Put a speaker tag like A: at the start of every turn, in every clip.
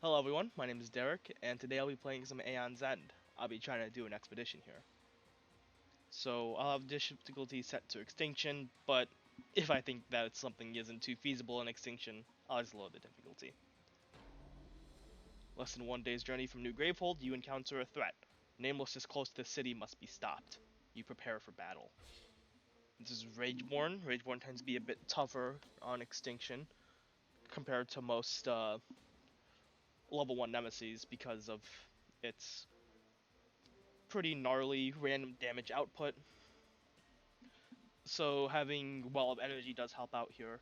A: Hello everyone, my name is Derek, and today I'll be playing some Aeon's End. I'll be trying to do an expedition here. So I'll have difficulty set to extinction, but if I think that something isn't too feasible in extinction, I'll just lower the difficulty. Less than 1 day's journey from New Gravehold, you encounter a threat. Nemesis close to the city must be stopped. You prepare for battle. This is Rageborn. Rageborn tends to be a bit tougher on extinction compared to most level 1 nemesis because of its pretty gnarly random damage output. So having Wall of Energy does help out here.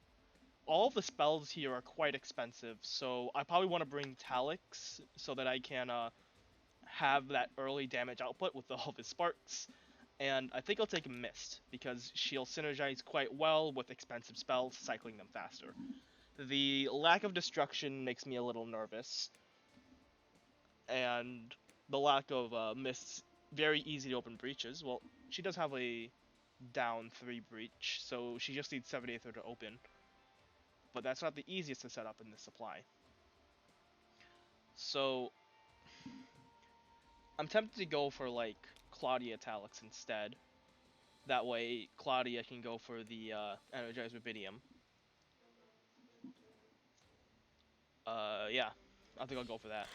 A: All of the spells here are quite expensive, so I probably want to bring Talix so that I can have that early damage output with all of his sparks. And I think I'll take Mist, because she'll synergize quite well with expensive spells, cycling them faster. The lack of destruction makes me a little nervous, and the lack of Mist's very easy to open breaches. Well, she does have a down 3 breach, so she just needs 7 Aether to open. But that's not the easiest to set up in this supply. So I'm tempted to go for like Claudia Talix instead. That way Claudia can go for the Energized Rubidium. Yeah, I think I'll go for that.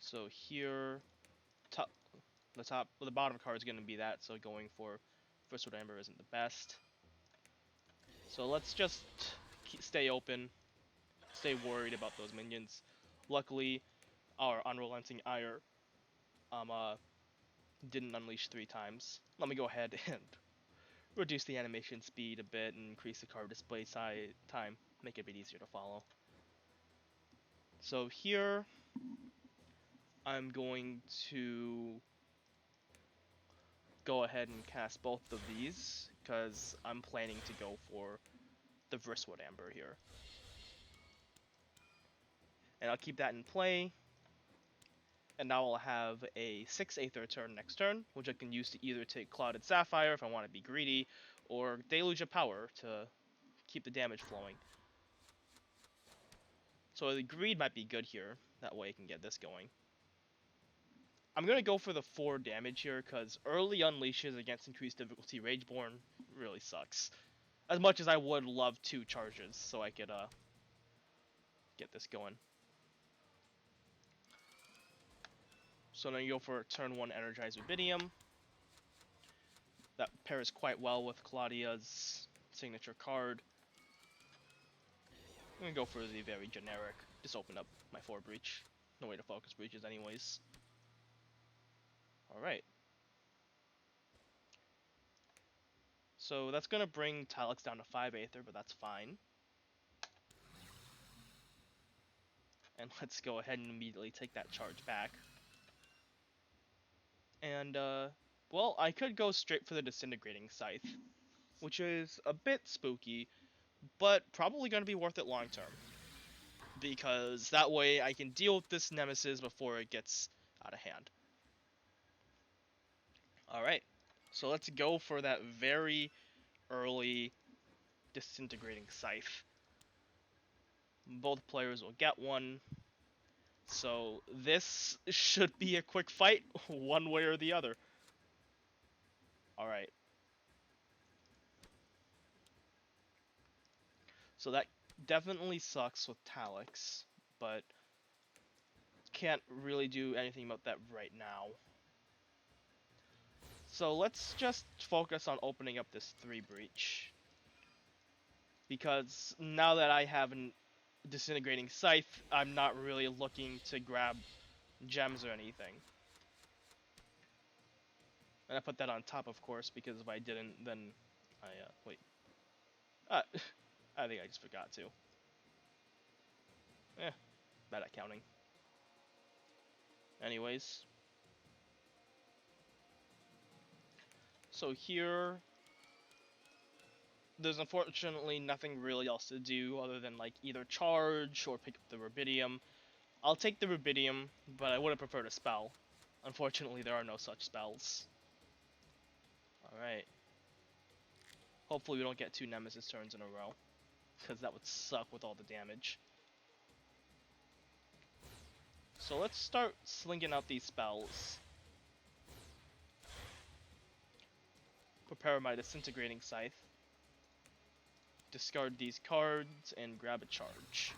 A: So here, the bottom card is going to be that, so going for First Sword Amber isn't the best. So let's just stay open, stay worried about those minions. Luckily, our Unrelenting Ire didn't unleash 3 times. Let me go ahead and reduce the animation speed a bit and increase the card display time, make it a bit easier to follow. So here, I'm going to go ahead and cast both of these, because I'm planning to go for the Vrisswood Amber here. And I'll keep that in play. And now I'll have a 6 Aether turn next turn, which I can use to either take Clouded Sapphire if I want to be greedy, or Deluge of Power to keep the damage flowing. So the greed might be good here, that way I can get this going. I'm going to go for the 4 damage here, because early unleashes against increased difficulty Rageborn really sucks. As much as I would love 2 charges, so I could get this going. So then you go for turn 1 Energized Rubidium. That pairs quite well with Claudia's signature card. I'm gonna go for the very generic, just open up my 4 breach. No way to focus breaches anyways. Alright. So that's gonna bring Talix down to 5 Aether, but that's fine. And let's go ahead and immediately take that charge back. And, well, I could go straight for the Disintegrating Scythe, which is a bit spooky, but probably going to be worth it long term. Because that way I can deal with this nemesis before it gets out of hand. Alright, so let's go for that very early Disintegrating Scythe. Both players will get one. So this should be a quick fight, one way or the other. Alright. So that definitely sucks with Talix, but can't really do anything about that right now. So let's just focus on opening up this 3 breach. Because now that I have a Disintegrating Scythe, I'm not really looking to grab gems or anything. And I put that on top, of course, because if I didn't, then I, wait. I think I just forgot to. Bad at counting. Anyways. So here, there's unfortunately nothing really else to do other than like either charge or pick up the Rubidium. I'll take the Rubidium, but I would have preferred a spell. Unfortunately, there are no such spells. Alright. Hopefully we don't get 2 Nemesis turns in a row, because that would suck with all the damage. So let's start slinging out these spells. Prepare my Disintegrating Scythe. Discard these cards and grab a charge.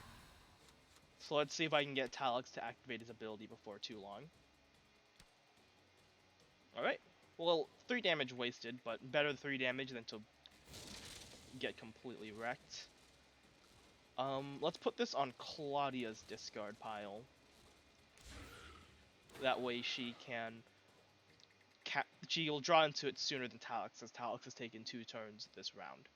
A: So let's see if I can get Talix to activate his ability before too long. Alright. Well, 3 damage wasted, but better 3 damage than to get completely wrecked. Let's put this on Claudia's discard pile. That way she can... she'll draw into it sooner than Talix, as Talix has taken 2 turns this round.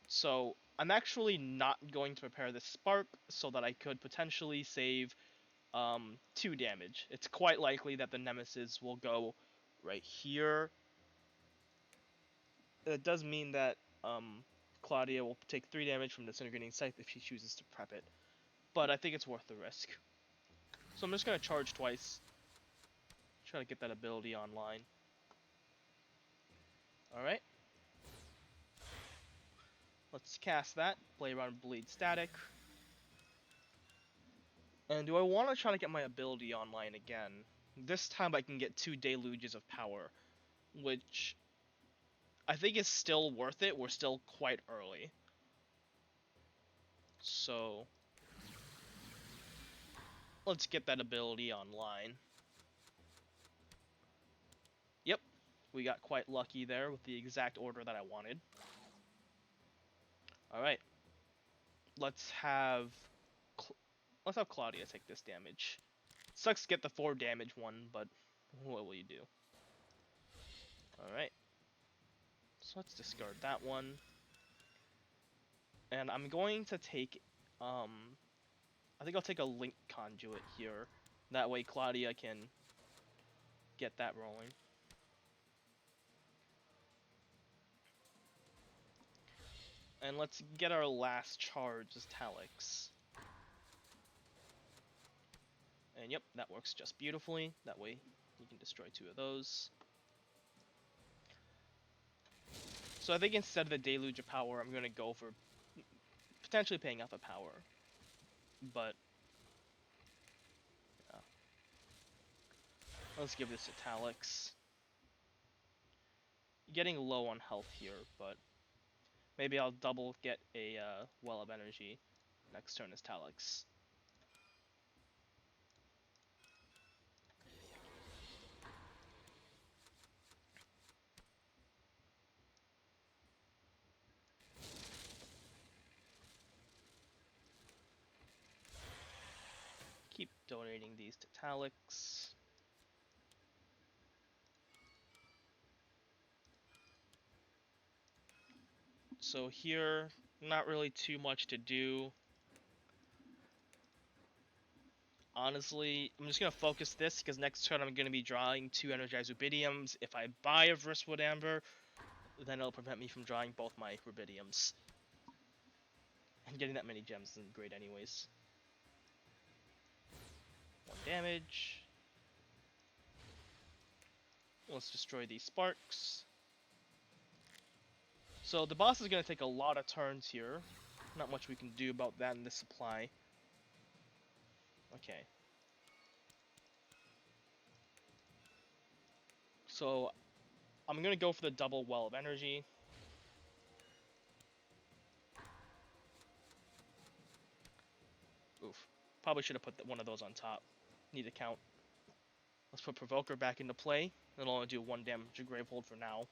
A: So, I'm actually not going to prepare this Spark so that I could potentially save 2 damage. It's quite likely that the nemesis will go right here. That does mean that Claudia will take 3 damage from Disintegrating Scythe if she chooses to prep it. But I think it's worth the risk. So I'm just going to charge twice. Try to get that ability online. Alright. Let's cast that. Play around Bleed Static. And do I want to try to get my ability online again? This time I can get 2 Deluges of Power, which I think is still worth it. We're still quite early. So let's get that ability online. Yep, we got quite lucky there with the exact order that I wanted. Alright. Let's have Claudia take this damage. Sucks to get the 4 damage one, but what will you do? Alright. So let's discard that one. And I'm going to take, I think I'll take a Link Conduit here. That way Claudia can get that rolling. And let's get our last charge as Talix. And yep, that works just beautifully. That way you can destroy 2 of those. So I think instead of the Deluge of Power, I'm going to go for potentially paying off a power. But yeah. Let's give this to Talix. Getting low on health here, but maybe I'll double get a Well of Energy next turn as Talix. Keep donating these to Talix. So here, not really too much to do. Honestly, I'm just going to focus this because next turn I'm going to be drawing 2 Energized Rubidiums. If I buy a Vristwood Amber, then it'll prevent me from drawing both my Rubidiums. And getting that many gems isn't great anyways. 1 damage. Let's destroy these sparks. So the boss is going to take a lot of turns here. Not much we can do about that in this supply. Okay. So I'm going to go for the double Well of Energy. Oof. Probably should have put one of those on top. Need to count. Let's put Provoker back into play. It'll only do 1 damage to Gravehold for now.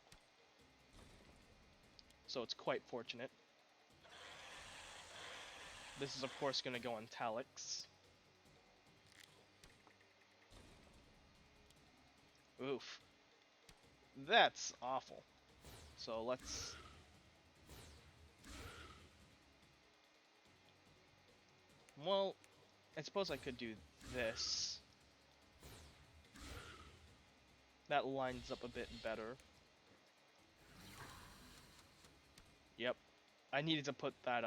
A: So it's quite fortunate. This is of course going to go on Talix. Oof. That's awful. So let's... Well, I suppose I could do this. That lines up a bit better. Yep. I needed to put that,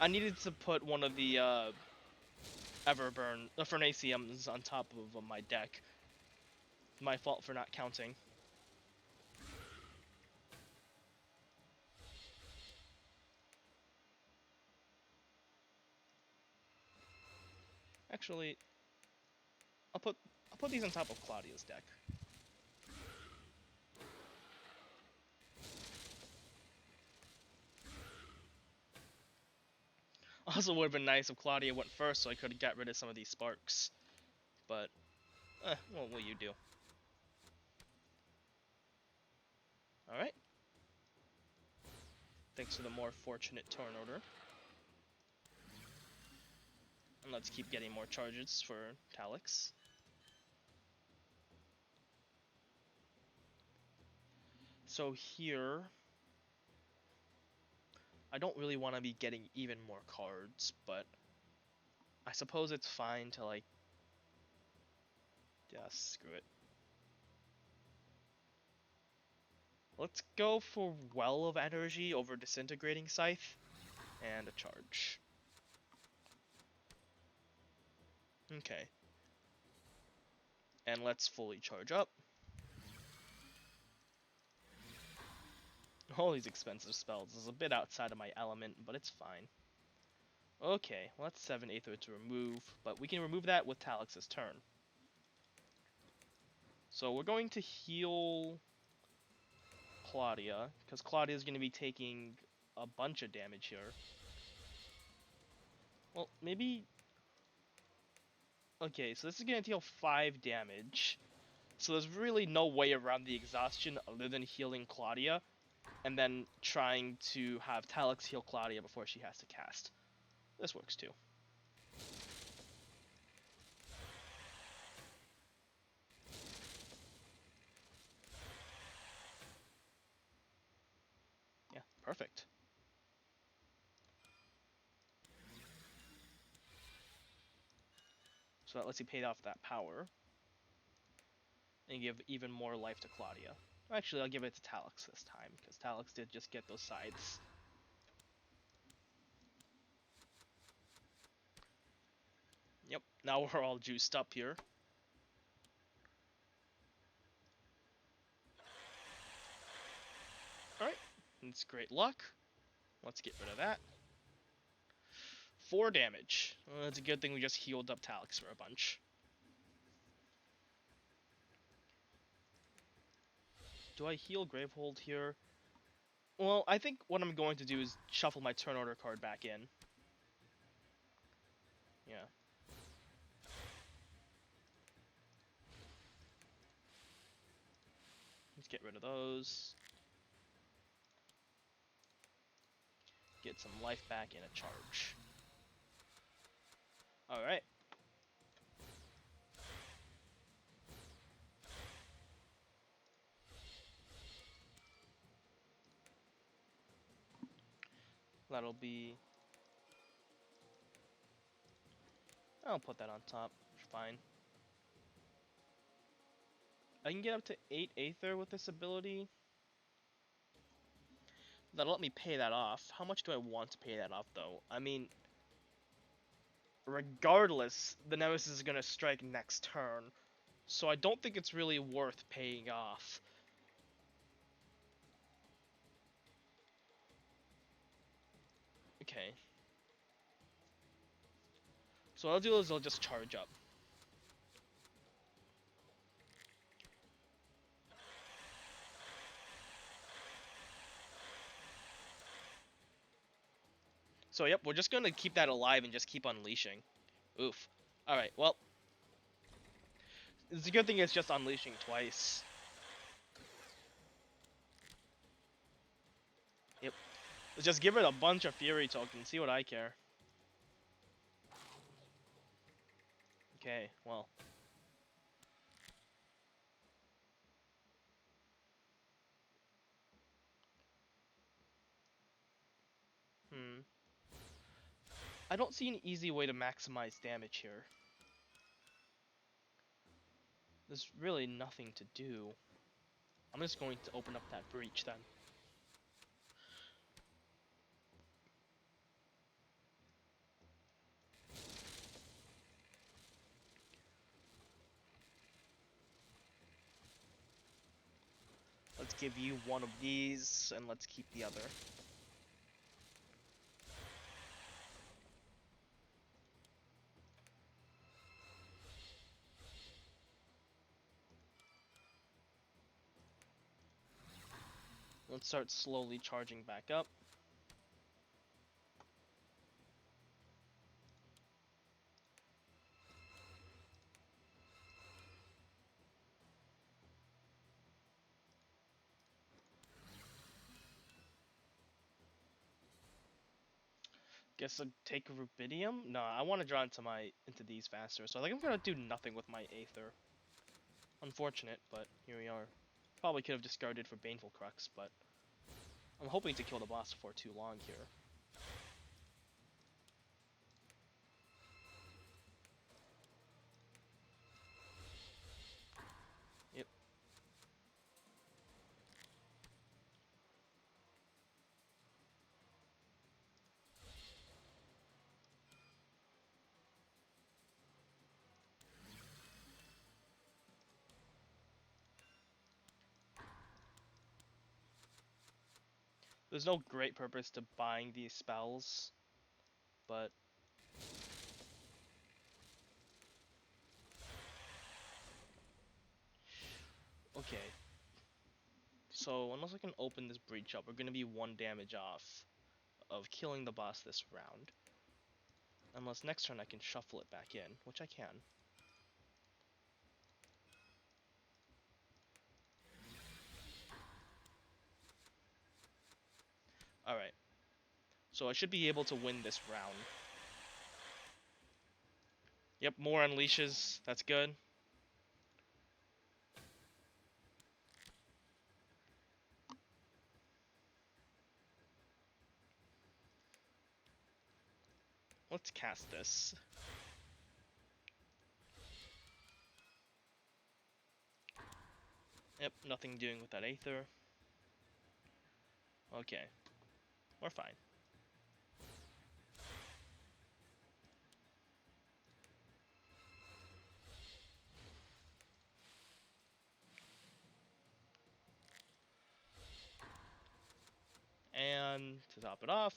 A: I needed to put one of the, Everburn, the Fernaciums on top of my deck. My fault for not counting. Actually, I'll put these on top of Claudia's deck. Also, would have been nice if Claudia went first, so I could have got rid of some of these sparks. But, what will you do? All right. Thanks for the more fortunate turn order. And let's keep getting more charges for Talix. So here, I don't really want to be getting even more cards, but I suppose it's fine to like, yeah, screw it. Let's go for Well of Energy over Disintegrating Scythe, and a charge. Okay. And let's fully charge up. All these expensive spells is a bit outside of my element, but it's fine. Okay, well that's 7 Aether to remove, but we can remove that with Talix's turn. So we're going to heal Claudia, because Claudia is going to be taking a bunch of damage here. Well, maybe... Okay, so this is going to deal 5 damage. So there's really no way around the exhaustion other than healing Claudia, and then trying to have Talix heal Claudia before she has to cast. This works too. Yeah, perfect. So that lets you pay off that power. And give even more life to Claudia. Actually, I'll give it to Talix this time, because Talix did just get those sides. Yep, now we're all juiced up here. Alright, it's great luck. Let's get rid of that. 4 damage. Well, it's a good thing we just healed up Talix for a bunch. Do I heal Gravehold here? Well, I think what I'm going to do is shuffle my turn order card back in. Yeah. Let's get rid of those. Get some life back in a charge. Alright. That'll be... I'll put that on top. Fine. I can get up to 8 Aether with this ability. That'll let me pay that off. How much do I want to pay that off, though? I mean, regardless, the nemesis is going to strike next turn. So I don't think it's really worth paying off. Okay. So what I'll do is I'll just charge up. So yep, we're just going to keep that alive and just keep unleashing. Oof. Alright, well. It's a good thing it's just unleashing twice. Yep. Let's just give it a bunch of Fury tokens, see what I care. Okay, well. I don't see an easy way to maximize damage here. There's really nothing to do. I'm just going to open up that breach then. Let's give you one of these, and let's keep the other. Let's start slowly charging back up. Guess I'll take rubidium. No, I want to draw into these faster, so I think I'm gonna do nothing with my Aether. Unfortunate, but here we are. Probably could have discarded for Baneful Crux, but I'm hoping to kill the boss before too long here. Yep. There's no great purpose to buying these spells, but okay. So unless I can open this breach up, we're gonna be 1 damage off of killing the boss this round. Unless next turn I can shuffle it back in, which I can. Alright. So I should be able to win this round. Yep, more unleashes. That's good. Let's cast this. Yep, nothing doing with that Aether. Okay, we're fine. And to top it off,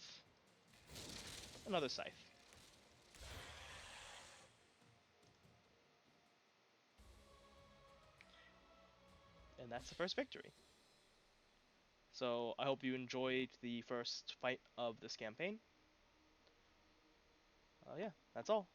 A: another Scythe. And that's the first victory. So I hope you enjoyed the first fight of this campaign. Yeah, that's all.